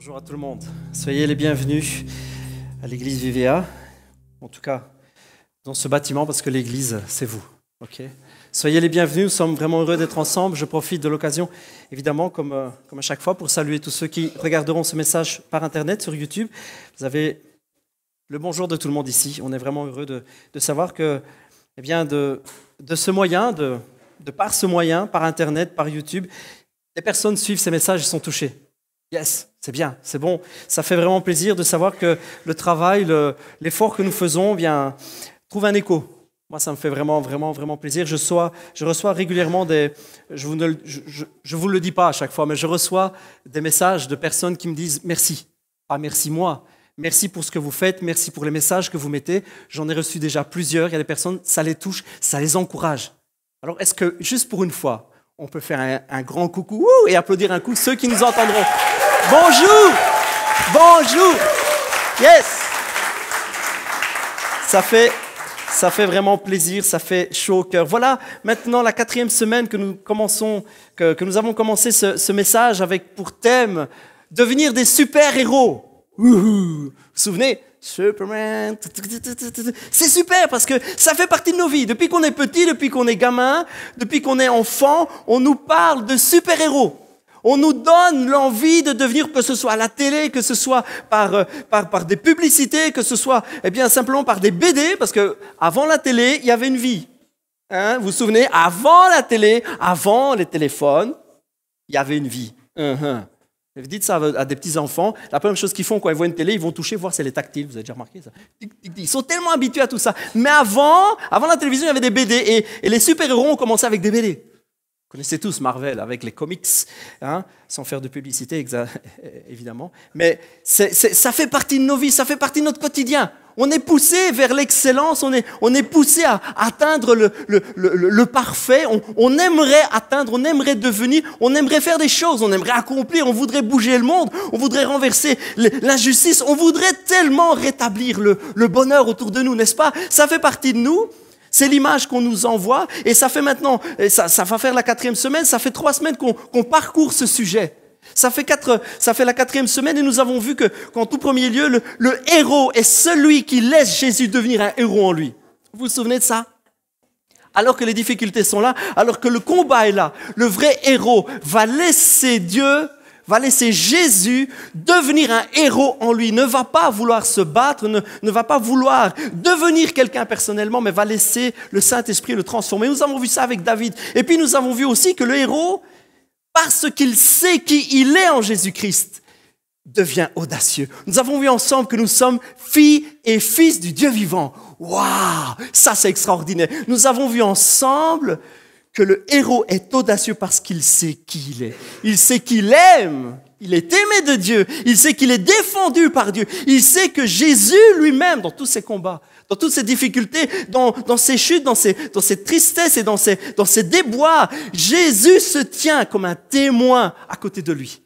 Bonjour à tout le monde. Soyez les bienvenus à l'église VVA. En tout cas, dans ce bâtiment, parce que l'église, c'est vous. Ok. Soyez les bienvenus. Nous sommes vraiment heureux d'être ensemble. Je profite de l'occasion, évidemment, comme à chaque fois, pour saluer tous ceux qui regarderont ce message par Internet, sur YouTube. Vous avez le bonjour de tout le monde ici. On est vraiment heureux de savoir que, eh bien, de ce moyen, de par ce moyen, par Internet, par YouTube, les personnes suivent ces messages et sont touchées. Yes, c'est bien, c'est bon. Ça fait vraiment plaisir de savoir que le travail, l'effort que nous faisons, bien, trouve un écho. Moi, ça me fait vraiment, vraiment, vraiment plaisir. Je reçois régulièrement je vous le dis pas à chaque fois, mais je reçois des messages de personnes qui me disent merci. Ah, merci moi. Merci pour ce que vous faites. Merci pour les messages que vous mettez. J'en ai reçu déjà plusieurs. Il y a des personnes, ça les touche, ça les encourage. Alors, est-ce que, juste pour une fois, on peut faire un grand coucou et applaudir un coup ceux qui nous entendront. Bonjour! Bonjour! Yes! Ça fait vraiment plaisir, ça fait chaud au cœur. Voilà maintenant la 4e semaine que nous avons commencé ce message avec pour thème devenir des super-héros. Vous vous souvenez? Superman, c'est super parce que ça fait partie de nos vies. Depuis qu'on est petit, depuis qu'on est gamin, depuis qu'on est enfant, on nous parle de super-héros. On nous donne l'envie de devenir, que ce soit à la télé, que ce soit par des publicités, que ce soit simplement par des BD, parce que avant la télé, il y avait une vie. Vous vous souvenez? Avant la télé, avant les téléphones, il y avait une vie. Vous dites ça à des petits-enfants, la première chose qu'ils font quand ils voient une télé, ils vont toucher, voir si elle est tactile. Vous avez déjà remarqué ça? Ils sont tellement habitués à tout ça. Mais avant la télévision, il y avait des BD et les super-héros ont commencé avec des BD. Vous connaissez tous Marvel avec les comics, sans faire de publicité, évidemment. Mais ça fait partie de nos vies, ça fait partie de notre quotidien. On est poussé vers l'excellence, on est poussé à atteindre le parfait. On aimerait atteindre, on aimerait devenir, on aimerait faire des choses, on aimerait accomplir, on voudrait bouger le monde, on voudrait renverser l'injustice, on voudrait tellement rétablir le bonheur autour de nous, n'est-ce pas? Ça fait partie de nous. C'est l'image qu'on nous envoie et ça fait maintenant, ça va faire la 4e semaine, ça fait 3 semaines qu'on parcourt ce sujet. Ça fait la 4e semaine et nous avons vu qu'en tout premier lieu, le héros est celui qui laisse Jésus devenir un héros en lui. Vous vous souvenez de ça? Alors que les difficultés sont là, alors que le combat est là, le vrai héros va laisser Jésus devenir un héros en lui, ne va pas vouloir se battre, ne va pas vouloir devenir quelqu'un personnellement, mais va laisser le Saint-Esprit le transformer. Nous avons vu ça avec David. Et puis nous avons vu aussi que le héros, parce qu'il sait qui il est en Jésus-Christ, devient audacieux. Nous avons vu ensemble que nous sommes filles et fils du Dieu vivant. Waouh, ça c'est extraordinaire. Nous avons vu ensemble que le héros est audacieux parce qu'il sait qui il est. Il sait qu'il aime. Il est aimé de Dieu. Il sait qu'il est défendu par Dieu. Il sait que Jésus lui-même, dans tous ses combats, dans toutes ses difficultés, dans ses chutes, dans ses tristesses et dans ses déboires, Jésus se tient comme un témoin à côté de lui.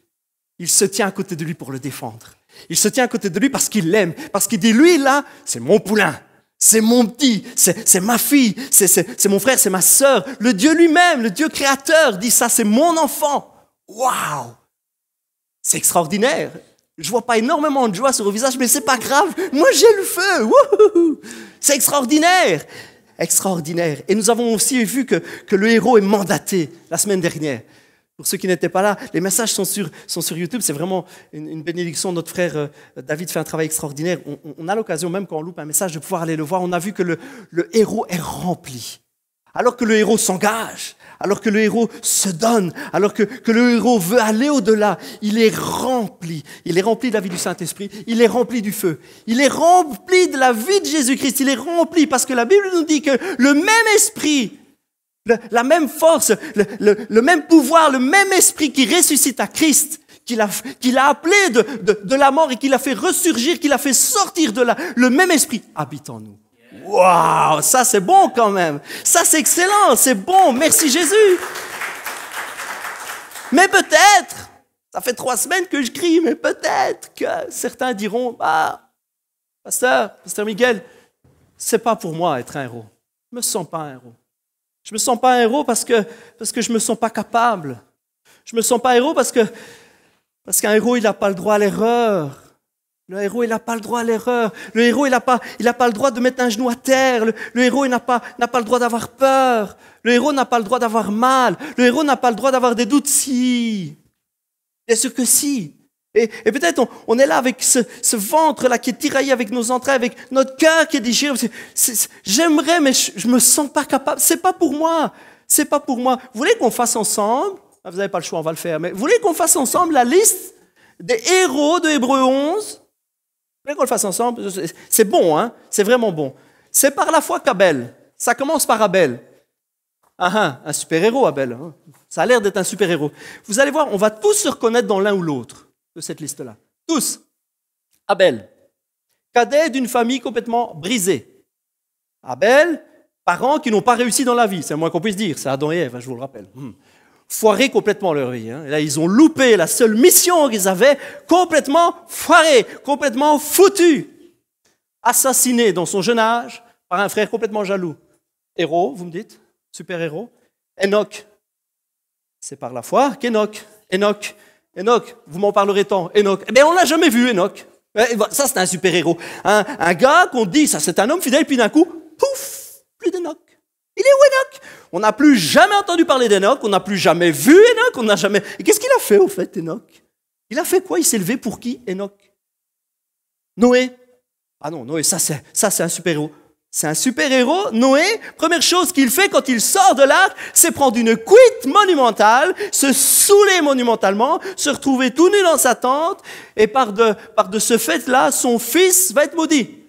Il se tient à côté de lui pour le défendre. Il se tient à côté de lui parce qu'il l'aime. Parce qu'il dit, lui là, c'est mon poulain. C'est mon petit, c'est ma fille, c'est mon frère, c'est ma sœur. Le Dieu lui-même, le Dieu créateur dit ça, c'est mon enfant. Waouh! C'est extraordinaire. Je vois pas énormément de joie sur le visage, mais c'est pas grave. Moi, j'ai le feu. Wouhou! C'est extraordinaire. Extraordinaire. Et nous avons aussi vu que le héros est mandaté la semaine dernière. Pour ceux qui n'étaient pas là, les messages sont sur YouTube. C'est vraiment une bénédiction. Notre frère David fait un travail extraordinaire. On a l'occasion, même quand on loupe un message, de pouvoir aller le voir. On a vu que le héros est rempli. Alors que le héros s'engage, alors que le héros se donne, alors que le héros veut aller au-delà, il est rempli. Il est rempli de la vie du Saint-Esprit, il est rempli du feu. Il est rempli de la vie de Jésus-Christ. Il est rempli parce que la Bible nous dit que le même esprit, la même force, le même pouvoir, le même esprit qui ressuscite à Christ, qu'il a appelé de la mort et qu'il a fait ressurgir, qu'il a fait sortir de là, le même esprit habite en nous. Waouh, ça c'est bon quand même. Ça c'est excellent, c'est bon, merci Jésus. Mais peut-être, ça fait 3 semaines que je crie, mais peut-être que certains diront, Pasteur Miguel, c'est pas pour moi être un héros. Je me sens pas un héros. Je me sens pas un héros parce que je me sens pas capable. Je me sens pas héros parce que Parce qu'un héros, il n'a pas le droit à l'erreur. Le héros, il n'a pas le droit à l'erreur. Le héros, il n'a pas le droit de mettre un genou à terre. Le héros, il n'a pas le droit d'avoir peur. Le héros n'a pas le droit d'avoir mal. Le héros n'a pas le droit d'avoir des doutes. Si. Bien sûr que si. Et peut-être on est là avec ce ventre-là qui est tiraillé avec nos entrailles, avec notre cœur qui est déchiré. J'aimerais, mais je me sens pas capable. C'est pas pour moi. C'est pas pour moi. Vous voulez qu'on fasse ensemble, vous n'avez pas le choix, on va le faire, mais vous voulez qu'on fasse ensemble la liste des héros de Hébreux 11? Vous voulez qu'on le fasse ensemble? C'est bon, hein? C'est vraiment bon. C'est par la foi qu'Abel. Ça commence par Abel. Un super-héros, Abel. Hein? Ça a l'air d'être un super-héros. Vous allez voir, on va tous se reconnaître dans l'un ou l'autre de cette liste-là. Tous. Abel, cadet d'une famille complètement brisée. Abel, parents qui n'ont pas réussi dans la vie, c'est le moins qu'on puisse dire, c'est Adam et Ève, je vous le rappelle. Foiré complètement leur vie. Hein. Et là, ils ont loupé la seule mission qu'ils avaient, complètement foiré, complètement foutu. Assassiné dans son jeune âge par un frère complètement jaloux. Héros, vous me dites? Super-héros. Enoch. C'est par la foi qu'Enoch. Enoch, vous m'en parlerez tant. Enoch. Eh bien, on ne l'a jamais vu, Enoch. Ça, c'est un super-héros. Un gars qu'on dit, ça, c'est un homme fidèle, puis d'un coup, pouf, plus d'Enoch. Il est où Enoch? On n'a plus jamais entendu parler d'Enoch, on n'a plus jamais vu Enoch, on n'a jamais... Et qu'est-ce qu'il a fait, au fait, Enoch? Il a fait quoi? Il s'est levé pour qui, Enoch? Noé. Ah non, Noé, ça, c'est un super-héros. C'est un super-héros, Noé. Première chose qu'il fait quand il sort de l'arche, c'est prendre une cuite monumentale, se saouler monumentalement, se retrouver tout nu dans sa tente, et par de ce fait-là, son fils va être maudit.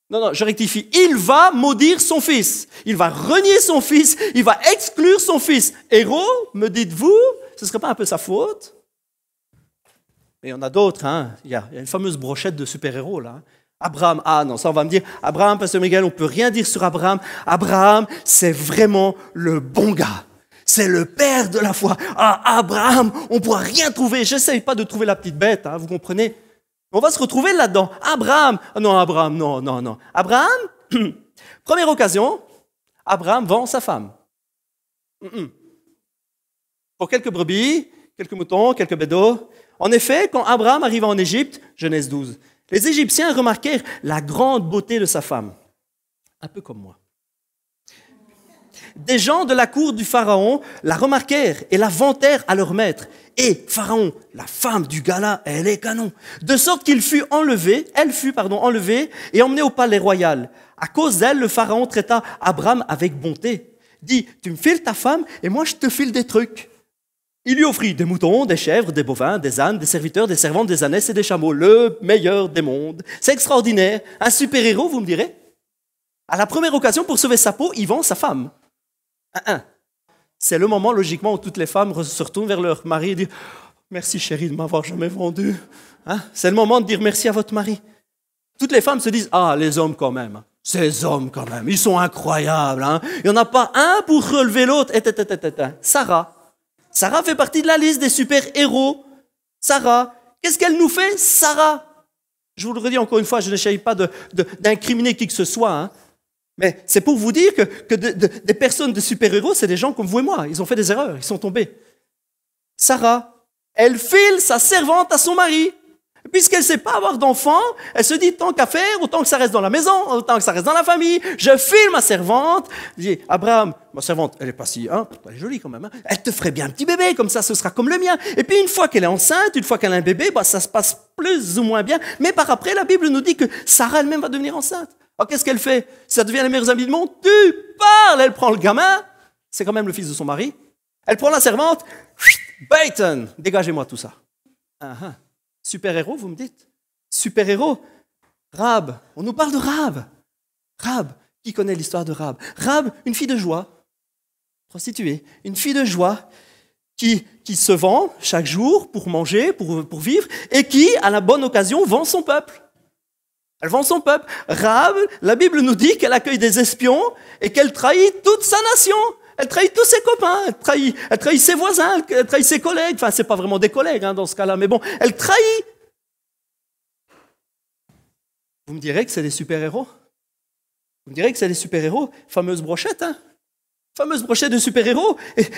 Non, je rectifie. Il va maudire son fils. Il va renier son fils. Il va exclure son fils. Héros, me dites-vous, ce ne serait pas un peu sa faute? Mais il y en a d'autres. Hein. Il y a une fameuse brochette de super-héros là. Abraham, non, ça on va me dire, Abraham, Pasteur Miguel, on ne peut rien dire sur Abraham. Abraham, c'est vraiment le bon gars. C'est le père de la foi. Abraham, on ne pourra rien trouver. J'essaye pas de trouver la petite bête, hein, vous comprenez? On va se retrouver là-dedans. Abraham, non. Abraham, première occasion, Abraham vend sa femme. Pour quelques brebis, quelques moutons, quelques bédos. En effet, quand Abraham arriva en Égypte, Genèse 12, les Égyptiens remarquèrent la grande beauté de sa femme. Un peu comme moi. Des gens de la cour du Pharaon la remarquèrent et la vantèrent à leur maître. Et Pharaon, la femme du gars-là, elle est canon. De sorte elle fut enlevée et emmenée au palais royal. À cause d'elle, le Pharaon traita Abraham avec bonté. Dit, tu me files ta femme et moi je te file des trucs. Il lui offrit des moutons, des chèvres, des bovins, des ânes, des serviteurs, des servantes, des ânesses et des chameaux. Le meilleur des mondes. C'est extraordinaire. Un super-héros, vous me direz? À la première occasion, pour sauver sa peau, il vend sa femme. C'est le moment, logiquement, où toutes les femmes se retournent vers leur mari et disent « Merci chérie de m'avoir jamais vendu. » C'est le moment de dire merci à votre mari. Toutes les femmes se disent « Ah, les hommes quand même. Ces hommes quand même, ils sont incroyables. Hein. Il n'y en a pas un pour relever l'autre. » Sarah fait partie de la liste des super-héros. Sarah, qu'est-ce qu'elle nous fait? Sarah. Je vous le redis encore une fois, je n'essaye pas d'incriminer qui que ce soit. Hein. Mais c'est pour vous dire que des personnes de super-héros, c'est des gens comme vous et moi. Ils ont fait des erreurs, ils sont tombés. Sarah, elle file sa servante à son mari. Puisqu'elle ne sait pas avoir d'enfant, elle se dit, tant qu'à faire, autant que ça reste dans la maison, autant que ça reste dans la famille, je file ma servante. Je dis, Abraham, ma servante, elle n'est pas si, elle est jolie quand même, hein. Elle te ferait bien un petit bébé, comme ça ce sera comme le mien. Et puis une fois qu'elle est enceinte, une fois qu'elle a un bébé, ça se passe plus ou moins bien. Mais par après, la Bible nous dit que Sarah elle-même va devenir enceinte. Alors qu'est-ce qu'elle fait? Ça devient les meilleurs amis du monde. Tu parles, elle prend le gamin, c'est quand même le fils de son mari. Elle prend la servante, Bayton, dégagez-moi tout ça. Super-héros, vous me dites? Super-héros. Rahab, on nous parle de Rahab. Rahab, qui connaît l'histoire de Rahab? Rahab, une fille de joie, prostituée, une fille de joie qui se vend chaque jour pour manger, pour vivre, et qui, à la bonne occasion, vend son peuple. Elle vend son peuple. Rahab, la Bible nous dit qu'elle accueille des espions et qu'elle trahit toute sa nation. Elle trahit tous ses copains, elle trahit ses voisins, elle trahit ses collègues. Enfin, c'est pas vraiment des collègues dans ce cas-là, mais bon, elle trahit. Vous me direz que c'est des super-héros? Vous me direz que c'est des super-héros? Fameuse brochette, hein? Fameuse brochette de super-héros.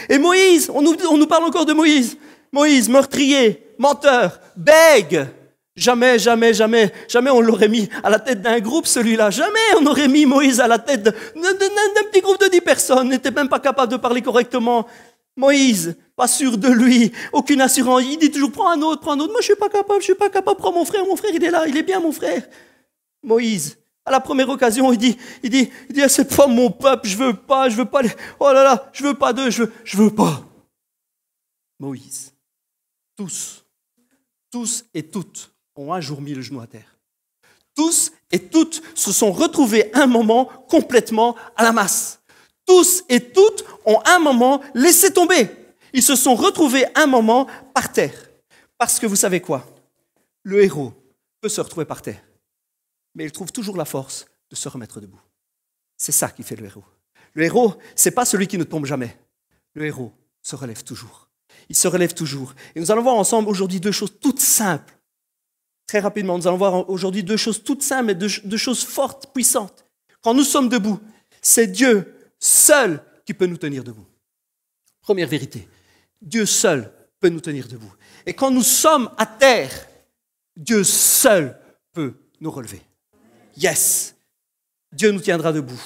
Et Moïse, on nous parle encore de Moïse. Moïse, meurtrier, menteur, bègue. Jamais, jamais, jamais, jamais on l'aurait mis à la tête d'un groupe, celui-là. Jamais on aurait mis Moïse à la tête d'un petit groupe de 10 personnes. N'était même pas capable de parler correctement. Moïse, pas sûr de lui, aucune assurance. Il dit toujours, prends un autre. Moi, je suis pas capable, prends mon frère, il est là, il est bien mon frère. Moïse, à la première occasion, il dit, c'est pas mon peuple, je veux pas, oh là là, je veux pas d'eux, je veux pas. Moïse, tous et toutes ont un jour mis le genou à terre. Tous et toutes se sont retrouvés un moment complètement à la masse. Tous et toutes ont un moment laissé tomber. Ils se sont retrouvés un moment par terre. Parce que vous savez quoi? Le héros peut se retrouver par terre, mais il trouve toujours la force de se remettre debout. C'est ça qui fait le héros. Le héros, ce n'est pas celui qui ne tombe jamais. Le héros se relève toujours. Il se relève toujours. Et nous allons voir ensemble aujourd'hui deux choses toutes simples. Très rapidement, nous allons voir aujourd'hui deux choses toutes simples, mais deux choses fortes, puissantes. Quand nous sommes debout, c'est Dieu seul qui peut nous tenir debout. Première vérité, Dieu seul peut nous tenir debout. Et quand nous sommes à terre, Dieu seul peut nous relever. Yes, Dieu nous tiendra debout.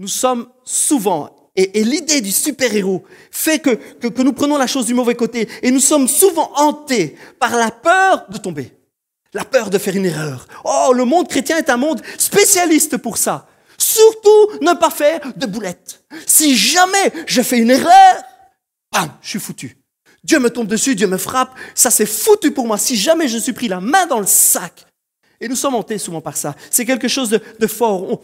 Nous sommes souvent, et l'idée du super-héros fait que nous prenons la chose du mauvais côté, et nous sommes souvent hantés par la peur de tomber. La peur de faire une erreur. Oh, le monde chrétien est un monde spécialiste pour ça. Surtout, ne pas faire de boulettes. Si jamais je fais une erreur, bam, je suis foutu. Dieu me tombe dessus, Dieu me frappe, ça c'est foutu pour moi. Si jamais je suis pris la main dans le sac. Et nous sommes hantés souvent par ça. C'est quelque chose de fort.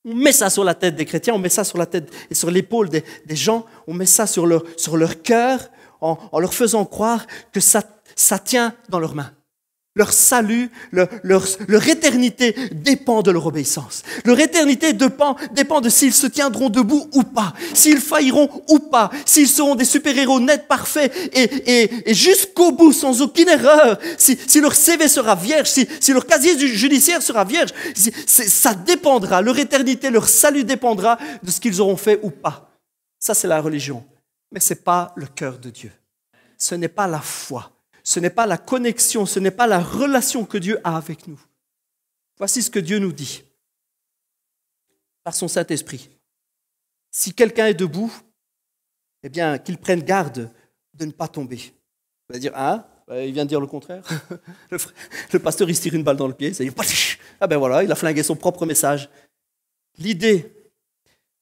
On met ça sur la tête des chrétiens, on met ça sur la tête et sur l'épaule des gens, on met ça sur leur cœur en leur faisant croire que ça tient dans leurs mains. Leur salut, leur éternité dépend de leur obéissance. Leur éternité dépend de s'ils se tiendront debout ou pas, s'ils failliront ou pas, s'ils seront des super-héros nets, parfaits et jusqu'au bout, sans aucune erreur, si leur CV sera vierge, si leur casier judiciaire sera vierge, ça dépendra, leur éternité, leur salut dépendra de ce qu'ils auront fait ou pas. Ça, c'est la religion. Mais ce n'est pas le cœur de Dieu. Ce n'est pas la foi. Ce n'est pas la connexion, ce n'est pas la relation que Dieu a avec nous. Voici ce que Dieu nous dit par son Saint-Esprit. Si quelqu'un est debout, eh bien, qu'il prenne garde de ne pas tomber. Vous allez dire, il vient de dire le contraire. Le pasteur, il se tire une balle dans le pied. Ça dit, ah ben voilà, il a flingué son propre message. L'idée,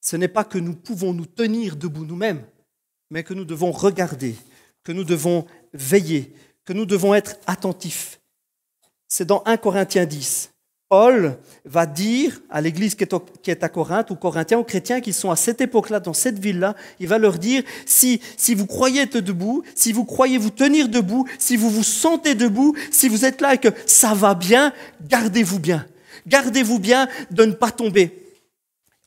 ce n'est pas que nous pouvons nous tenir debout nous-mêmes, mais que nous devons regarder, que nous devons veiller, que nous devons être attentifs. C'est dans 1 Corinthiens 10. Paul va dire à l'église qui est à Corinthe, aux Corinthiens, aux chrétiens qui sont à cette époque-là, dans cette ville-là, il va leur dire, si vous croyez être debout, si vous croyez vous tenir debout, si vous vous sentez debout, si vous êtes là et que ça va bien, gardez-vous bien. Gardez-vous bien de ne pas tomber.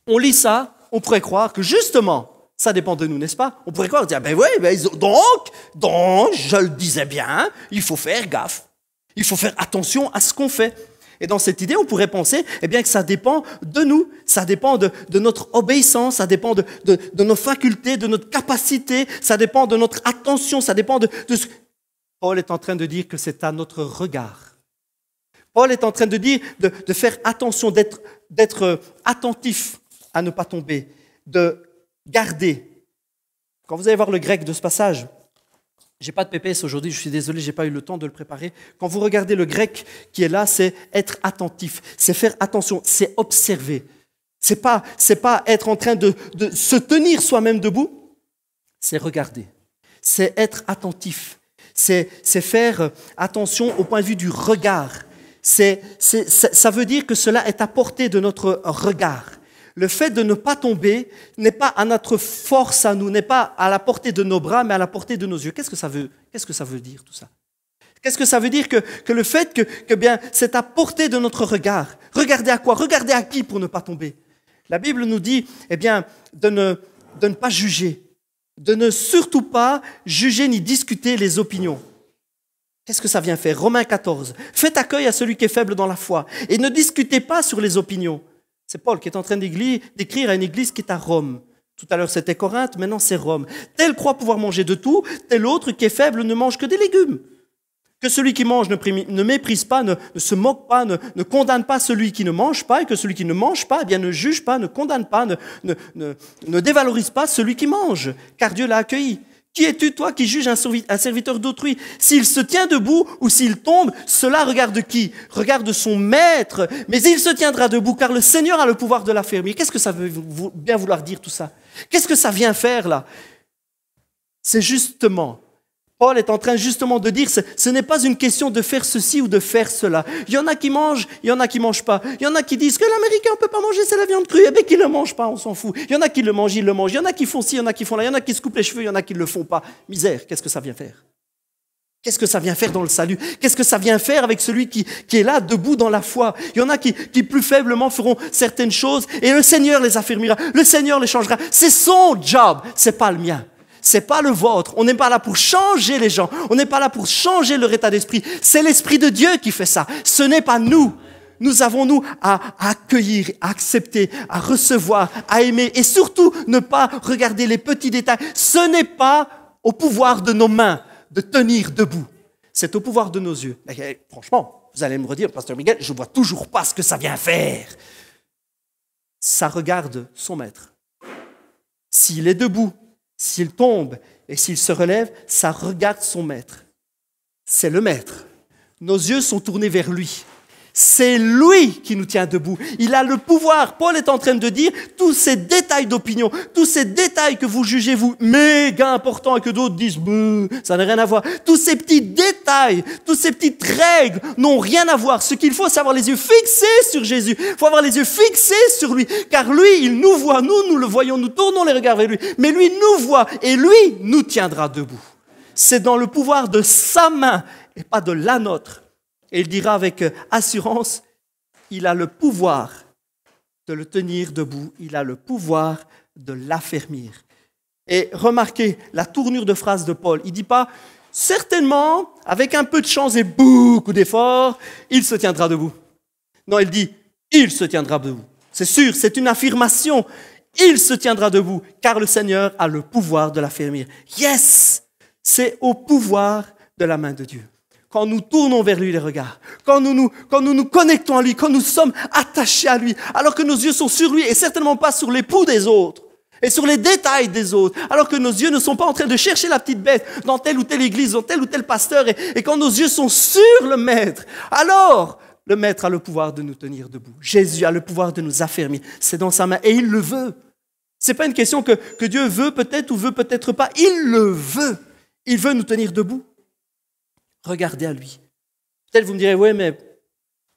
On lit ça, on pourrait croire que justement, ça dépend de nous, n'est-ce pas? On pourrait croire, dire, donc, je le disais bien, il faut faire gaffe. Il faut faire attention à ce qu'on fait. Et dans cette idée, on pourrait penser que ça dépend de nous, ça dépend de notre obéissance, ça dépend de nos facultés, de notre capacité, ça dépend de notre attention, ça dépend de ce... Paul est en train de dire que c'est à notre regard. Paul est en train de dire de faire attention, d'être attentif à ne pas tomber, de garder. Quand vous allez voir le grec de ce passage, je n'ai pas de PPS aujourd'hui, je suis désolé, je n'ai pas eu le temps de le préparer. Quand vous regardez le grec qui est là, c'est être attentif, c'est faire attention, c'est observer. C'est pas être en train de se tenir soi-même debout, c'est regarder, c'est être attentif, c'est faire attention au point de vue du regard. Ça veut dire que cela est à portée de notre regard. Le fait de ne pas tomber n'est pas à notre force à nous, n'est pas à la portée de nos bras, mais à la portée de nos yeux. Qu'est-ce que ça veut dire tout ça? Qu'est-ce que ça veut dire que le fait que bien c'est à portée de notre regard? Regardez à quoi? Regardez à qui pour ne pas tomber? La Bible nous dit de ne pas juger, de ne surtout pas juger ni discuter les opinions. Qu'est-ce que ça vient faire? Romains 14. Faites accueil à celui qui est faible dans la foi et ne discutez pas sur les opinions. C'est Paul qui est en train d'écrire à une église qui est à Rome. Tout à l'heure, c'était Corinthe, maintenant c'est Rome. Tel croit pouvoir manger de tout, tel autre qui est faible ne mange que des légumes. Que celui qui mange ne méprise pas, ne se moque pas, ne condamne pas celui qui ne mange pas, et que celui qui ne mange pas, eh bien, ne juge pas, ne condamne pas, ne dévalorise pas celui qui mange, car Dieu l'a accueilli. Qui es-tu, toi, qui juges un serviteur d'autrui? S'il se tient debout ou s'il tombe, cela regarde qui? Regarde son maître, mais il se tiendra debout, car le Seigneur a le pouvoir de l'affermir. Qu'est-ce que ça veut bien vouloir dire tout ça? Qu'est-ce que ça vient faire là? C'est justement, Paul est en train justement de dire, ce n'est pas une question de faire ceci ou de faire cela. Il y en a qui mangent, il y en a qui ne mangent pas. Il y en a qui disent que l'Américain ne peut pas manger, c'est la viande crue. Eh bien, qu'ils ne le mangent pas, on s'en fout. Il y en a qui le mangent, ils le mangent. Il y en a qui font ci, il y en a qui font là. Il y en a qui se coupent les cheveux, il y en a qui ne le font pas. Misère, qu'est-ce que ça vient faire? Qu'est-ce que ça vient faire dans le salut? Qu'est-ce que ça vient faire avec celui qui est là, debout dans la foi? Il y en a qui plus faiblement feront certaines choses et le Seigneur les affermira, le Seigneur les changera. C'est son job, c'est pas le mien. C'est pas le vôtre. On n'est pas là pour changer les gens. On n'est pas là pour changer leur état d'esprit. C'est l'Esprit de Dieu qui fait ça. Ce n'est pas nous. Nous avons, nous, à accueillir, à accepter, à recevoir, à aimer et surtout ne pas regarder les petits détails. Ce n'est pas au pouvoir de nos mains de tenir debout. C'est au pouvoir de nos yeux. Mais, franchement, vous allez me redire, Pasteur Miguel, je ne vois toujours pas ce que ça vient faire. Ça regarde son maître. S'il est debout, s'il tombe et s'il se relève, ça regarde son maître. C'est le maître. Nos yeux sont tournés vers lui. C'est lui qui nous tient debout. Il a le pouvoir. Paul est en train de dire tous ces détails d'opinion, tous ces détails que vous jugez, vous, méga importants et que d'autres disent, ça n'a rien à voir. Tous ces petits détails, toutes ces petites règles n'ont rien à voir. Ce qu'il faut, c'est avoir les yeux fixés sur Jésus. Il faut avoir les yeux fixés sur lui. Car lui, il nous voit. Nous le voyons. Nous tournons les regards vers lui. Mais lui nous voit et lui nous tiendra debout. C'est dans le pouvoir de sa main et pas de la nôtre. Et il dira avec assurance, il a le pouvoir de le tenir debout, il a le pouvoir de l'affermir. Et remarquez la tournure de phrase de Paul. Il ne dit pas, certainement, avec un peu de chance et beaucoup d'efforts, il se tiendra debout. Non, il dit, il se tiendra debout. C'est sûr, c'est une affirmation. Il se tiendra debout, car le Seigneur a le pouvoir de l'affermir. Yes! C'est au pouvoir de la main de Dieu. Quand nous tournons vers lui les regards, quand nous nous connectons à lui, quand nous sommes attachés à lui, alors que nos yeux sont sur lui et certainement pas sur l'époux des autres et sur les détails des autres, alors que nos yeux ne sont pas en train de chercher la petite bête dans telle ou telle église, dans tel ou tel pasteur, et quand nos yeux sont sur le Maître, alors le Maître a le pouvoir de nous tenir debout. Jésus a le pouvoir de nous affermir. C'est dans sa main et il le veut. C'est pas une question que Dieu veut peut-être ou veut peut-être pas. Il le veut. Il veut nous tenir debout. Regardez à lui. Peut-être vous me direz, oui, mais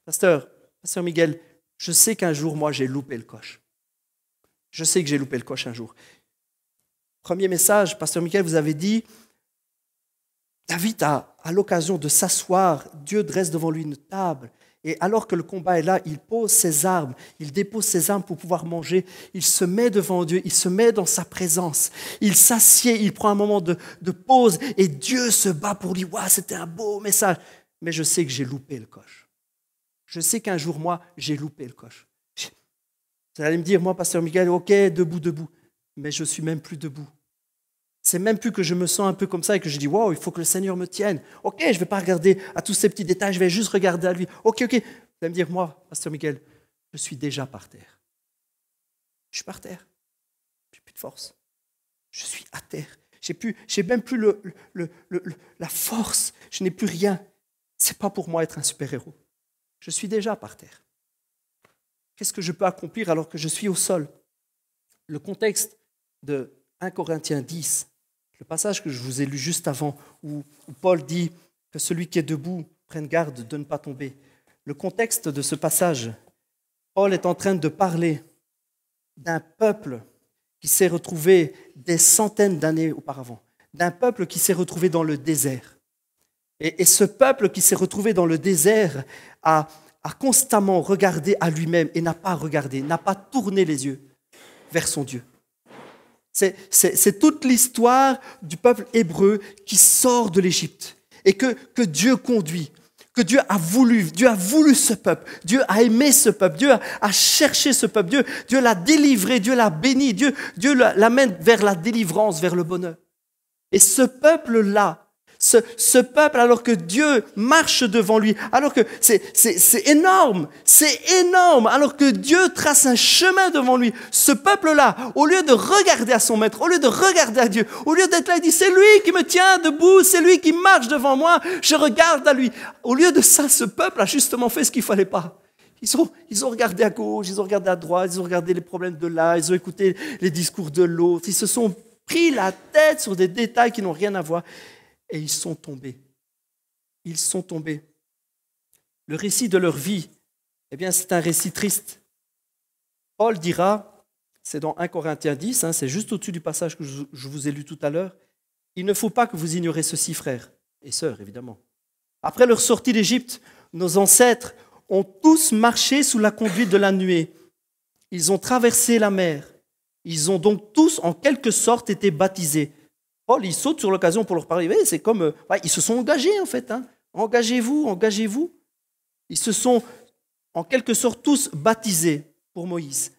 Pasteur Miguel, je sais qu'un jour, moi, j'ai loupé le coche. Je sais que j'ai loupé le coche un jour. Premier message, Pasteur Miguel, vous avez dit, David a l'occasion de s'asseoir, Dieu dresse devant lui une table. Et alors que le combat est là, il pose ses armes, il dépose ses armes pour pouvoir manger, il se met devant Dieu, il se met dans sa présence, il s'assied, il prend un moment de pause et Dieu se bat pour lui. Waouh, c'était un beau message. Mais je sais que j'ai loupé le coche. Je sais qu'un jour, moi, j'ai loupé le coche. Vous allez me dire, moi, Pasteur Miguel, ok, debout, mais je ne suis même plus debout. C'est même plus que je me sens un peu comme ça et que je dis, wow, il faut que le Seigneur me tienne. Ok, je ne vais pas regarder à tous ces petits détails, je vais juste regarder à lui. Ok. Vous allez me dire, moi, Pasteur Miguel, je suis déjà par terre. Je suis par terre. Je n'ai plus de force. Je suis à terre. J'ai même plus la force. Je n'ai plus rien. Ce n'est pas pour moi être un super-héros. Je suis déjà par terre. Qu'est-ce que je peux accomplir alors que je suis au sol? Le contexte de 1 Corinthiens 10, le passage que je vous ai lu juste avant, où Paul dit que celui qui est debout prenne garde de ne pas tomber. Le contexte de ce passage, Paul est en train de parler d'un peuple qui s'est retrouvé des centaines d'années auparavant, d'un peuple qui s'est retrouvé dans le désert. Et ce peuple qui s'est retrouvé dans le désert a constamment regardé à lui-même et n'a pas regardé, n'a pas tourné les yeux vers son Dieu. C'est toute l'histoire du peuple hébreu qui sort de l'Égypte et que Dieu conduit. que Dieu a voulu ce peuple, Dieu a aimé ce peuple, Dieu a cherché ce peuple, Dieu l'a délivré, Dieu l'a béni, Dieu l'amène vers la délivrance, vers le bonheur. Et ce peuple-là, ce peuple, alors que Dieu marche devant lui, alors que c'est énorme, alors que Dieu trace un chemin devant lui, ce peuple-là, au lieu de regarder à son maître, au lieu de regarder à Dieu, au lieu d'être là, il dit, c'est lui qui me tient debout, c'est lui qui marche devant moi, je regarde à lui. Au lieu de ça, ce peuple a justement fait ce qu'il ne fallait pas. Ils ont regardé à gauche, ils ont regardé à droite, ils ont regardé les problèmes de l'un, ils ont écouté les discours de l'autre, ils se sont pris la tête sur des détails qui n'ont rien à voir. Et ils sont tombés. Ils sont tombés. Le récit de leur vie, eh bien, c'est un récit triste. Paul dira, c'est dans 1 Corinthiens 10, c'est juste au-dessus du passage que je vous ai lu tout à l'heure, « Il ne faut pas que vous ignorez ceci, frères et sœurs, évidemment. Après leur sortie d'Égypte, nos ancêtres ont tous marché sous la conduite de la nuée. Ils ont traversé la mer. Ils ont donc tous, en quelque sorte, été baptisés. » Paul, il saute sur l'occasion pour leur parler. Oui, c'est comme, ils se sont engagés en fait. Engagez-vous. Ils se sont en quelque sorte tous baptisés pour Moïse,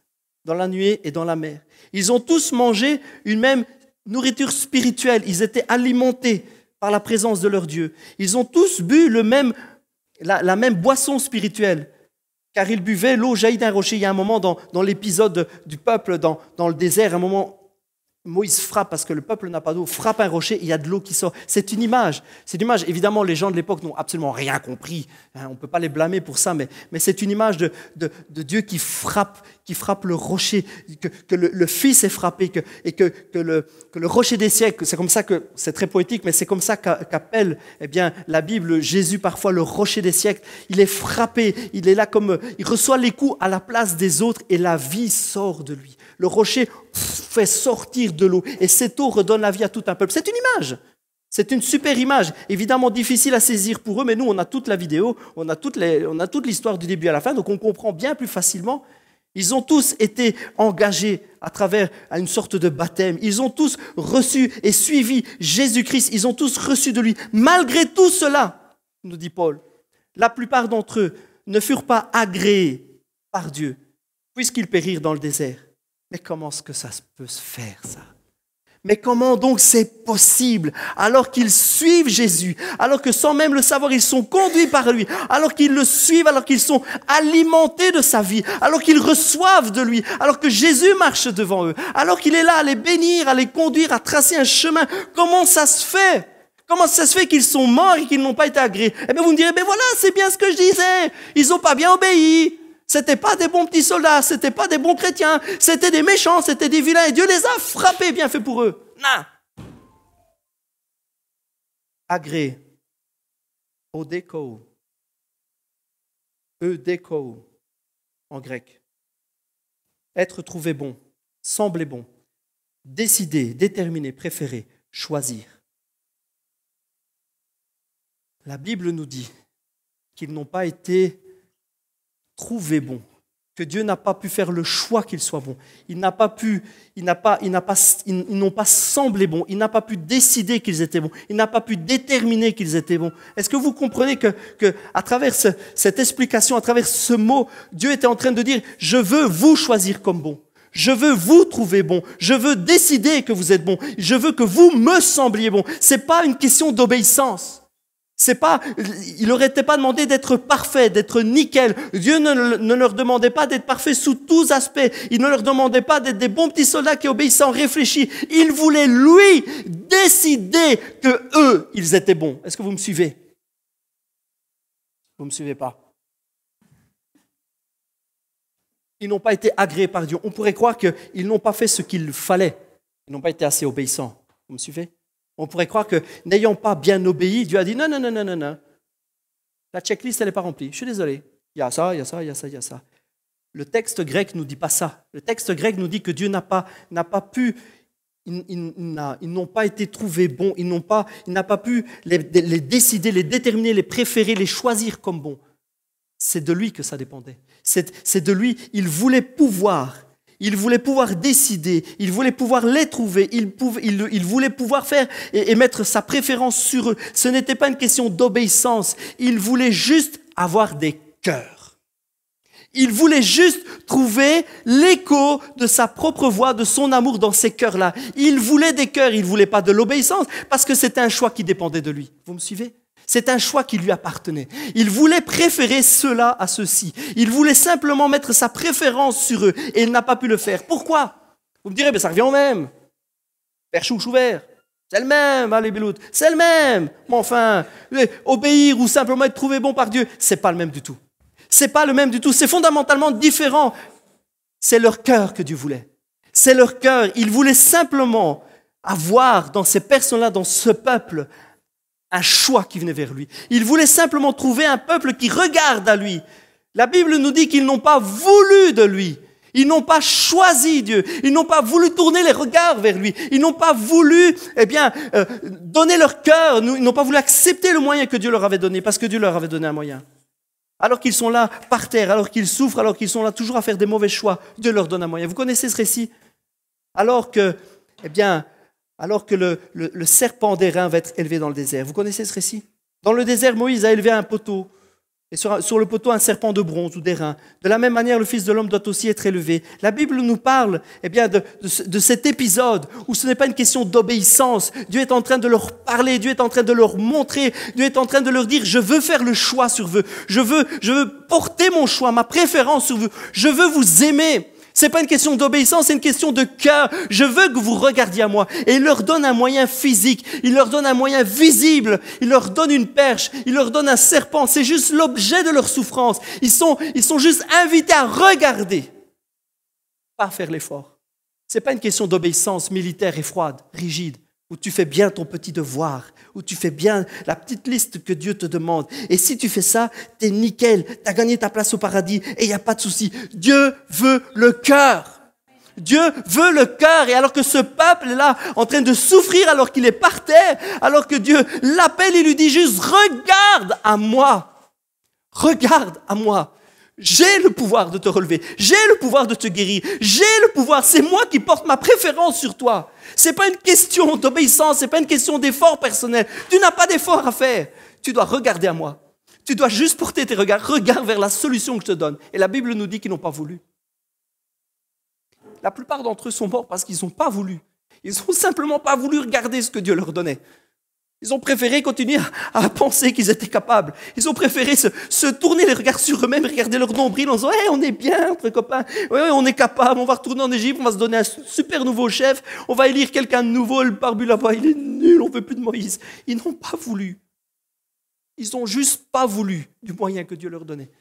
dans la nuée et dans la mer. Ils ont tous mangé une même nourriture spirituelle. Ils étaient alimentés par la présence de leur Dieu. Ils ont tous bu la même boisson spirituelle, car ils buvaient l'eau jaillie d'un rocher. Il y a un moment dans l'épisode du peuple dans le désert, un moment, Moïse frappe parce que le peuple n'a pas d'eau, frappe un rocher, il y a de l'eau qui sort. C'est une image. Évidemment, les gens de l'époque n'ont absolument rien compris. On ne peut pas les blâmer pour ça, mais c'est une image de Dieu qui frappe le rocher, que le Fils est frappé, et que le rocher des siècles, c'est comme ça que, c'est très poétique, mais c'est comme ça qu'appelle la Bible Jésus parfois le rocher des siècles. Il est frappé, il est là il reçoit les coups à la place des autres et la vie sort de lui. Le rocher fait sortir de l'eau et cette eau redonne la vie à tout un peuple. C'est une image, c'est une super image. Évidemment difficile à saisir pour eux, mais nous on a toute la vidéo, on a toute l'histoire du début à la fin, donc on comprend bien plus facilement. Ils ont tous été engagés à travers une sorte de baptême. Ils ont tous reçu et suivi Jésus-Christ. Ils ont tous reçu de lui. Malgré tout cela, nous dit Paul, la plupart d'entre eux ne furent pas agréés par Dieu, puisqu'ils périrent dans le désert. Mais comment est-ce que ça peut se faire, ça? Mais comment donc c'est possible, alors qu'ils suivent Jésus, alors que sans même le savoir, ils sont conduits par lui, alors qu'ils le suivent, alors qu'ils sont alimentés de sa vie, alors qu'ils reçoivent de lui, alors que Jésus marche devant eux, alors qu'il est là à les bénir, à les conduire, à tracer un chemin? Comment ça se fait? Comment ça se fait qu'ils sont morts et qu'ils n'ont pas été agréés? Eh bien, vous me direz, ben voilà, c'est bien ce que je disais. Ils n'ont pas bien obéi. C'était pas des bons petits soldats, c'était pas des bons chrétiens, c'était des méchants, c'était des vilains, et Dieu les a frappés, bien fait pour eux. Non. Agré, odeko, eudeko en grec. Être trouvé bon, sembler bon, décider, déterminer, préférer, choisir. La Bible nous dit qu'ils n'ont pas été trouvés bons, que Dieu n'a pas pu faire le choix qu'ils soient bons. Ils n'ont pas semblé bons, il n'a pas pu décider qu'ils étaient bons, il n'a pas pu déterminer qu'ils étaient bons. Est-ce que vous comprenez que à travers cette explication, à travers ce mot, Dieu était en train de dire, je veux vous choisir comme bons. Je veux vous trouver bon. Je veux décider que vous êtes bon. Je veux que vous me sembliez bon. C'est pas une question d'obéissance. Il leur était pas demandé d'être parfait, d'être nickel. Dieu ne leur demandait pas d'être parfait sous tous aspects. Il ne leur demandait pas d'être des bons petits soldats qui obéissent sans réfléchir. Il voulait, lui, décider que eux, ils étaient bons. Est-ce que vous me suivez? Vous me suivez pas? Ils n'ont pas été agréés par Dieu. On pourrait croire qu'ils n'ont pas fait ce qu'il fallait. Ils n'ont pas été assez obéissants. Vous me suivez? On pourrait croire que, n'ayant pas bien obéi, Dieu a dit non. La checklist, elle n'est pas remplie. Je suis désolé. Il y a ça. Le texte grec ne nous dit pas ça. Le texte grec nous dit que Dieu n'a pas pu, ils n'ont pas été trouvés bons, il n'a pas pu les décider, les déterminer, les préférer, les choisir comme bons. C'est de lui que ça dépendait. C'est de lui, il voulait pouvoir Il voulait pouvoir décider, il voulait pouvoir les trouver, il voulait pouvoir faire et mettre sa préférence sur eux. Ce n'était pas une question d'obéissance, il voulait juste avoir des cœurs. Il voulait juste trouver l'écho de sa propre voix, de son amour dans ces cœurs-là. Il voulait des cœurs, il ne voulait pas de l'obéissance parce que c'était un choix qui dépendait de lui. Vous me suivez ? C'est un choix qui lui appartenait. Il voulait préférer ceux-là à ceux-ci. Il voulait simplement mettre sa préférence sur eux et il n'a pas pu le faire. Pourquoi ? Vous me direz, mais ça revient au même. Père chou vert, c'est le même, allez Bélout, c'est le même. Mais enfin, obéir ou simplement être trouvé bon par Dieu, c'est pas le même du tout. C'est pas le même du tout, c'est fondamentalement différent. C'est leur cœur que Dieu voulait. C'est leur cœur. Il voulait simplement avoir dans ces personnes-là, dans ce peuple, un choix qui venait vers lui. Il voulait simplement trouver un peuple qui regarde à lui. La Bible nous dit qu'ils n'ont pas voulu de lui. Ils n'ont pas choisi Dieu. Ils n'ont pas voulu tourner les regards vers lui. Ils n'ont pas voulu, donner leur cœur. Ils n'ont pas voulu accepter le moyen que Dieu leur avait donné, parce que Dieu leur avait donné un moyen. Alors qu'ils sont là par terre, alors qu'ils souffrent, alors qu'ils sont là toujours à faire des mauvais choix, Dieu leur donne un moyen. Vous connaissez ce récit ? Alors que le serpent d'airain va être élevé dans le désert. Vous connaissez ce récit ? Dans le désert, Moïse a élevé un poteau. Et sur le poteau, un serpent de bronze ou d'airain. De la même manière, le Fils de l'homme doit aussi être élevé. La Bible nous parle de cet épisode où ce n'est pas une question d'obéissance. Dieu est en train de leur parler, Dieu est en train de leur montrer, Dieu est en train de leur dire « Je veux faire le choix sur vous, je veux porter mon choix, ma préférence sur vous, je veux vous aimer. » C'est pas une question d'obéissance, c'est une question de cœur. Je veux que vous regardiez à moi. Et il leur donne un moyen physique, il leur donne un moyen visible, il leur donne une perche, il leur donne un serpent. C'est juste l'objet de leur souffrance. Ils sont juste invités à regarder, pas à faire l'effort. C'est pas une question d'obéissance militaire et froide, rigide, où tu fais bien ton petit devoir, où tu fais bien la petite liste que Dieu te demande. Et si tu fais ça, t'es nickel, t'as gagné ta place au paradis et il n'y a pas de souci. Dieu veut le cœur. Dieu veut le cœur. Et alors que ce peuple est là, en train de souffrir, alors qu'il est par terre, alors que Dieu l'appelle, il lui dit juste « Regarde à moi, regarde à moi. J'ai le pouvoir de te relever, j'ai le pouvoir de te guérir, j'ai le pouvoir, c'est moi qui porte ma préférence sur toi. » C'est pas une question d'obéissance, c'est pas une question d'effort personnel. Tu n'as pas d'effort à faire. Tu dois regarder à moi. Tu dois juste porter tes regards. Regarde vers la solution que je te donne. Et la Bible nous dit qu'ils n'ont pas voulu. La plupart d'entre eux sont morts parce qu'ils n'ont pas voulu. Ils n'ont simplement pas voulu regarder ce que Dieu leur donnait. Ils ont préféré continuer à penser qu'ils étaient capables. Ils ont préféré se tourner les regards sur eux-mêmes, regarder leur nombril en disant hey, « on est bien entre copains, ouais, on est capable, on va retourner en Égypte, on va se donner un super nouveau chef, on va élire quelqu'un de nouveau, le barbu là-bas, il est nul, on ne veut plus de Moïse. » Ils n'ont pas voulu. Ils n'ont juste pas voulu du moyen que Dieu leur donnait.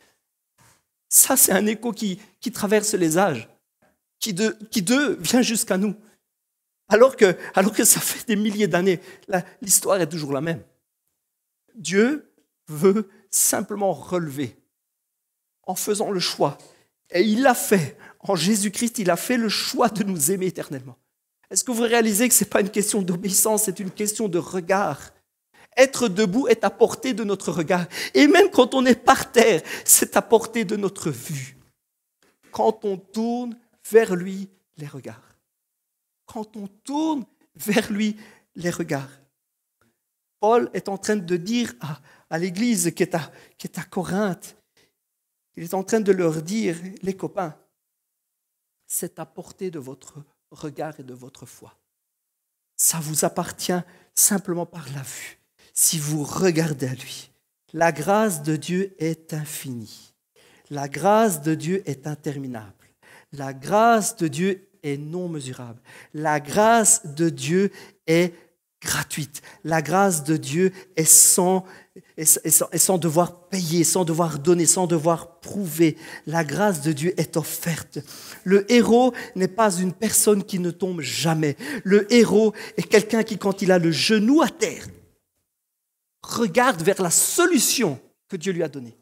Ça, c'est un écho qui traverse les âges, qui vient jusqu'à nous. Alors que ça fait des milliers d'années, l'histoire est toujours la même. Dieu veut simplement relever en faisant le choix. Et il l'a fait. En Jésus-Christ, il a fait le choix de nous aimer éternellement. Est-ce que vous réalisez que ce n'est pas une question d'obéissance, c'est une question de regard? Être debout est à portée de notre regard. Et même quand on est par terre, c'est à portée de notre vue. Quand on tourne vers lui les regards. Quand on tourne vers lui les regards. Paul est en train de dire à l'église qui est à Corinthe, il est en train de leur dire, les copains, c'est à portée de votre regard et de votre foi. Ça vous appartient simplement par la vue. Si vous regardez à lui, la grâce de Dieu est infinie. La grâce de Dieu est interminable. La grâce de Dieu est non mesurable. La grâce de Dieu est gratuite. La grâce de Dieu est sans devoir payer, sans devoir donner, sans devoir prouver. La grâce de Dieu est offerte. Le héros n'est pas une personne qui ne tombe jamais. Le héros est quelqu'un qui, quand il a le genou à terre, regarde vers la solution que Dieu lui a donnée.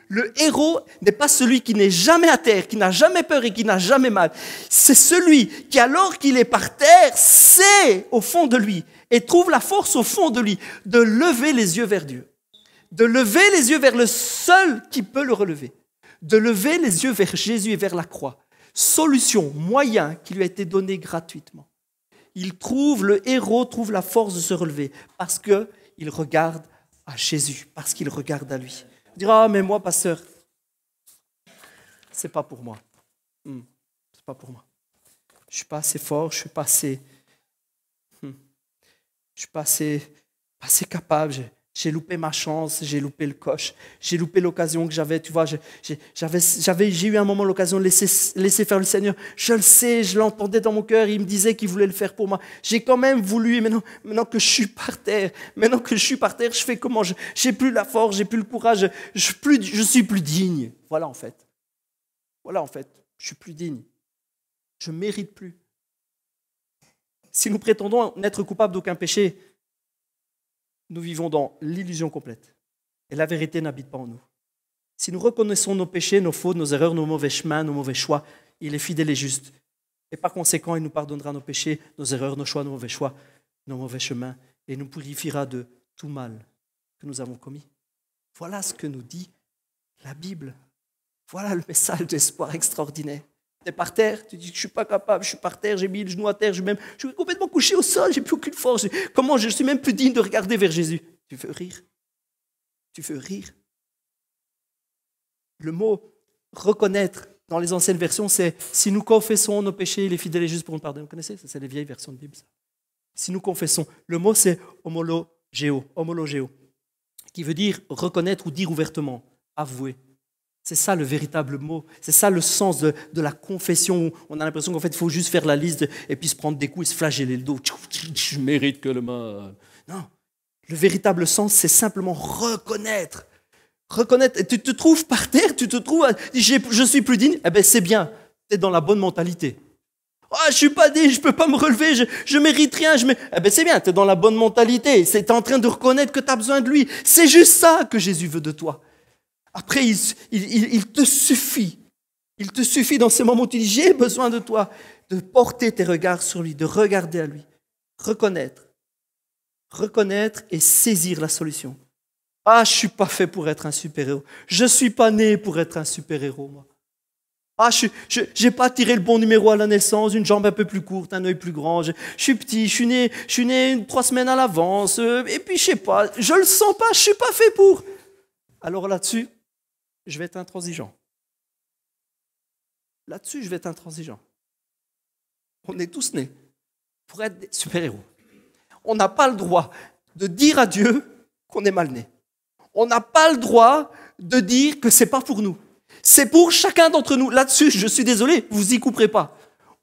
Le héros n'est pas celui qui n'est jamais à terre, qui n'a jamais peur et qui n'a jamais mal. C'est celui qui, alors qu'il est par terre, sait au fond de lui et trouve la force au fond de lui de lever les yeux vers Dieu. De lever les yeux vers le seul qui peut le relever. De lever les yeux vers Jésus et vers la croix. solution, moyen qui lui a été donné gratuitement. Le héros trouve la force de se relever parce qu'il regarde à Jésus, parce qu'il regarde à lui. Il dira, ah mais moi, pasteur, c'est pas pour moi. C'est pas pour moi. Je suis pas assez fort, je suis pas assez capable. J'ai loupé ma chance, j'ai loupé le coche, j'ai loupé l'occasion que j'avais. Tu vois, j'ai eu un moment l'occasion de laisser faire le Seigneur. Je le sais, je l'entendais dans mon cœur, il me disait qu'il voulait le faire pour moi. J'ai quand même voulu, et maintenant que je suis par terre, je fais comment? J'ai plus la force, j'ai plus le courage, je suis plus digne. Voilà en fait, je suis plus digne. Je ne mérite plus. Si nous prétendons n'être coupables d'aucun péché, nous vivons dans l'illusion complète. Et la vérité n'habite pas en nous. Si nous reconnaissons nos péchés, nos fautes, nos erreurs, nos mauvais chemins, nos mauvais choix, il est fidèle et juste. Et par conséquent, il nous pardonnera nos péchés, nos erreurs, nos choix, nos mauvais chemins, et nous purifiera de tout mal que nous avons commis. Voilà ce que nous dit la Bible. Voilà le message d'espoir extraordinaire. Tu es par terre, tu dis que je ne suis pas capable, je suis par terre, j'ai mis le genou à terre, je suis complètement couché au sol, je n'ai plus aucune force. Comment je suis même plus digne de regarder vers Jésus? Tu veux rire? Le mot reconnaître dans les anciennes versions, c'est si nous confessons nos péchés, il est fidèle et juste pour nous pardonner. Vous connaissez? Ça, c'est les vieilles versions de Bible. Ça. Si nous confessons, le mot c'est homologeo, qui veut dire reconnaître ou dire ouvertement, avouer. C'est ça le véritable mot, c'est ça le sens de la confession. On a l'impression qu'en fait, il faut juste faire la liste et puis se prendre des coups et se flageller le dos. Je mérite que le mal. Non, le véritable sens, c'est simplement reconnaître. Reconnaître. Tu te trouves par terre, je suis plus digne. Eh bien, c'est bien, tu es dans la bonne mentalité. Je suis pas digne, je peux pas me relever, je mérite rien. Eh bien, c'est bien, tu es dans la bonne mentalité. Tu es en train de reconnaître que tu as besoin de lui. C'est juste ça que Jésus veut de toi. Après, il te suffit. Il te suffit dans ces moments où tu dis, j'ai besoin de toi, de porter tes regards sur lui, de regarder à lui. Reconnaître et saisir la solution. Je ne suis pas fait pour être un super-héros. Je ne suis pas né pour être un super-héros, moi. Je n'ai pas tiré le bon numéro à la naissance, une jambe un peu plus courte, un œil plus grand. Je suis petit, je suis né 3 semaines à l'avance. Et puis, je ne sais pas, je ne le sens pas, je ne suis pas fait pour. Alors là-dessus, je vais être intransigeant. On est tous nés pour être des super-héros. On n'a pas le droit de dire à Dieu qu'on est mal né. On n'a pas le droit de dire que ce n'est pas pour nous. C'est pour chacun d'entre nous. Là-dessus, je suis désolé, vous y couperez pas.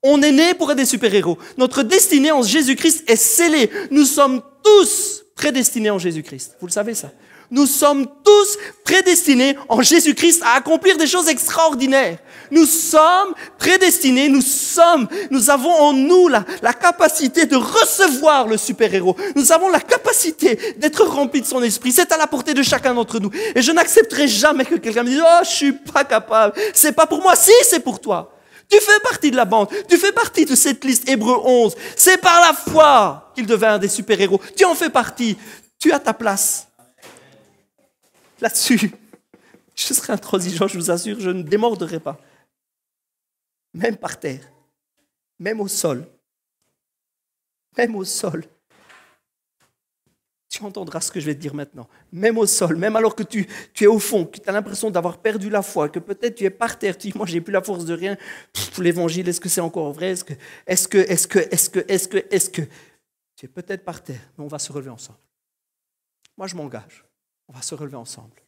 On est nés pour être des super-héros. Notre destinée en Jésus-Christ est scellée. Nous sommes tous prédestinés en Jésus-Christ. Vous le savez ça? Nous sommes tous prédestinés en Jésus-Christ à accomplir des choses extraordinaires. Nous sommes prédestinés, nous avons en nous la capacité de recevoir le super-héros. Nous avons la capacité d'être remplis de son esprit. C'est à la portée de chacun d'entre nous. Et je n'accepterai jamais que quelqu'un me dise « Oh, je suis pas capable, c'est pas pour moi. » Si, c'est pour toi. Tu fais partie de la bande, tu fais partie de cette liste Hébreux 11. C'est par la foi qu'ils deviennent des super-héros. Tu en fais partie, tu as ta place. Là-dessus, je serai intransigeant, je vous assure, je ne démordrai pas. Même par terre, même au sol, tu entendras ce que je vais te dire maintenant. Même au sol, même alors que tu es au fond, que tu as l'impression d'avoir perdu la foi, que peut-être tu es par terre, tu dis, moi j'ai plus la force de rien, l'évangile, est-ce que c'est encore vrai? Est-ce que tu es peut-être par terre, mais on va se relever ensemble. Moi je m'engage. On va se relever ensemble.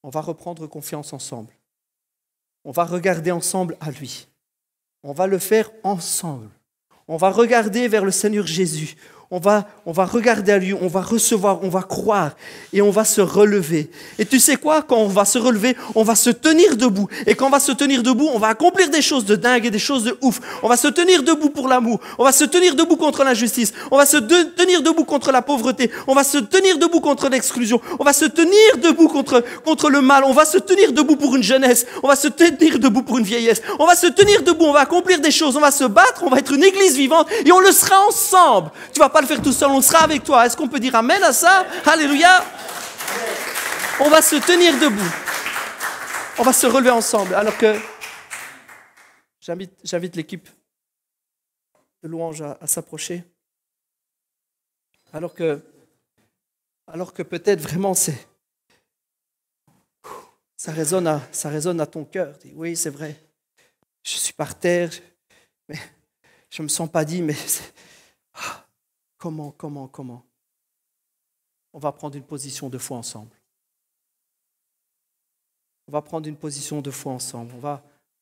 On va reprendre confiance ensemble. On va regarder ensemble à lui. On va le faire ensemble. On va regarder vers le Seigneur Jésus. On va regarder à lui, on va recevoir, on va croire et on va se relever. Et tu sais quoi? Quand on va se relever, on va se tenir debout. Et quand on va se tenir debout, on va accomplir des choses de dingue et des choses de ouf. On va se tenir debout pour l'amour. On va se tenir debout contre l'injustice. On va se tenir debout contre la pauvreté. On va se tenir debout contre l'exclusion. On va se tenir debout contre le mal. On va se tenir debout pour une jeunesse. On va se tenir debout pour une vieillesse. On va se tenir debout, on va accomplir des choses. On va se battre, on va être une église vivante et on le sera ensemble. Tu vas pas le faire tout seul, on sera avec toi. Est-ce qu'on peut dire amen à ça? Alléluia. On va se tenir debout. On va se relever ensemble. Alors que J'invite l'équipe de louange à s'approcher. Alors que peut-être vraiment ça résonne à ton cœur. Dis, oui, c'est vrai, je suis par terre, mais je ne me sens pas dit, mais comment on va prendre une position de foi ensemble. On va prendre une position de foi ensemble.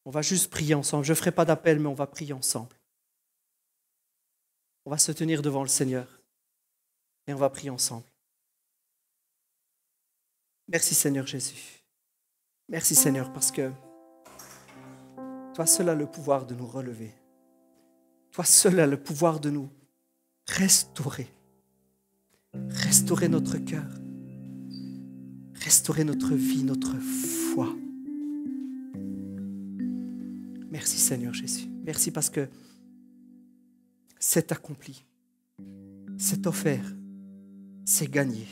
On va juste prier ensemble. Je ne ferai pas d'appel, mais on va prier ensemble. On va se tenir devant le Seigneur et on va prier ensemble. Merci Seigneur Jésus. Merci Seigneur parce que toi seul as le pouvoir de nous relever. Toi seul as le pouvoir de nous restaurer. Restaurer notre cœur. Restaurer notre vie, notre foi. Merci Seigneur Jésus. Merci parce que c'est accompli. C'est offert. C'est gagné.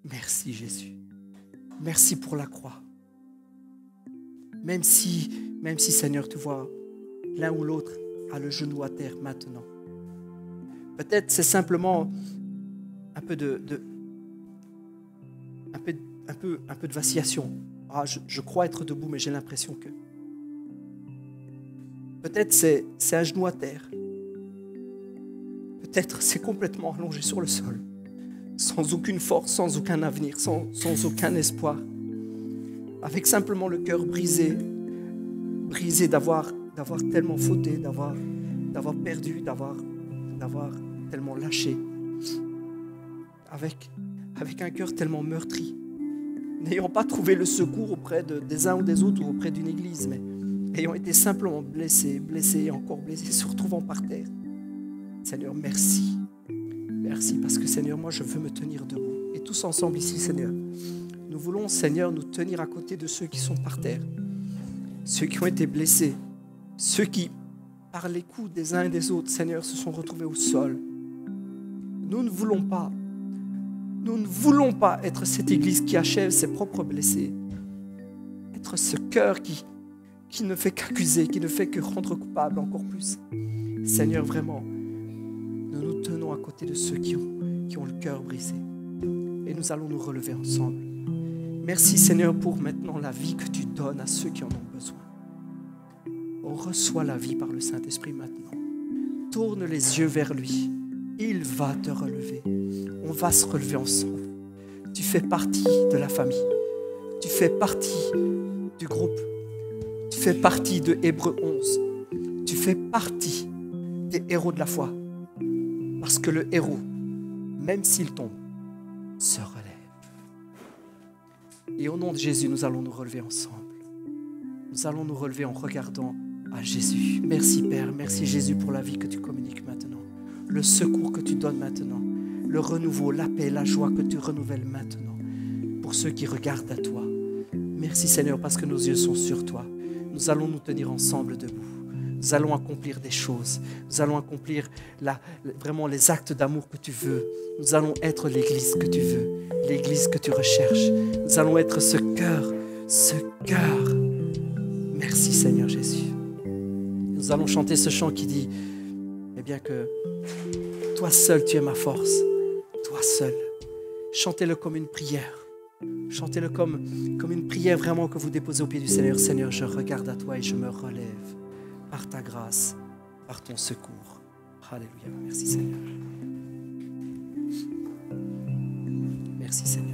Merci Jésus. Merci pour la croix. Même si Seigneur, tu vois, l'un ou l'autre a le genou à terre maintenant. Peut-être c'est simplement un peu de vacillation. Je crois être debout, mais j'ai l'impression que... Peut-être c'est un genou à terre. Peut-être c'est complètement allongé sur le sol. Sans aucune force, sans aucun avenir, sans aucun espoir. Avec simplement le cœur brisé d'avoir tellement fauté, d'avoir perdu, d'avoir tellement lâché. Avec un cœur tellement meurtri. N'ayant pas trouvé le secours auprès des uns ou des autres ou auprès d'une église, mais ayant été simplement blessé et encore blessé, se retrouvant par terre. Seigneur, merci. Merci parce que Seigneur, moi je veux me tenir debout. Et tous ensemble ici, Seigneur, nous voulons, Seigneur, nous tenir à côté de ceux qui sont par terre, ceux qui ont été blessés, ceux qui, par les coups des uns et des autres, Seigneur, se sont retrouvés au sol. Nous ne voulons pas être cette église qui achève ses propres blessés, être ce cœur qui ne fait qu'accuser, qui ne fait que rendre coupable encore plus. Seigneur, vraiment, nous nous tenons à côté de ceux qui ont le cœur brisé. Et nous allons nous relever ensemble. Merci Seigneur pour maintenant la vie que tu donnes à ceux qui en ont besoin. On reçoit la vie par le Saint-Esprit maintenant. Tourne les yeux vers lui. Il va te relever. On va se relever ensemble. Tu fais partie de la famille. Tu fais partie du groupe. Tu fais partie de Hébreux 11. Tu fais partie des héros de la foi. Parce que le héros, même s'il tombe, se relève. Et au nom de Jésus, nous allons nous relever ensemble. Nous allons nous relever en regardant à Jésus. Merci Père, merci Jésus pour la vie que tu communiques maintenant. Le secours que tu donnes maintenant. Le renouveau, la paix, la joie que tu renouvelles maintenant. Pour ceux qui regardent à toi. Merci Seigneur parce que nos yeux sont sur toi. Nous allons nous tenir ensemble debout. Nous allons accomplir des choses. Nous allons accomplir vraiment les actes d'amour que tu veux. Nous allons être l'église que tu veux, l'église que tu recherches. Nous allons être ce cœur. Merci Seigneur Jésus. Nous allons chanter ce chant qui dit, eh bien que toi seul tu es ma force. Toi seul. Chantez-le comme une prière. Chantez-le comme une prière vraiment que vous déposez au pied du Seigneur. Seigneur, je regarde à toi et je me relève. Par ta grâce, par ton secours. Alléluia. Merci Seigneur. Merci Seigneur.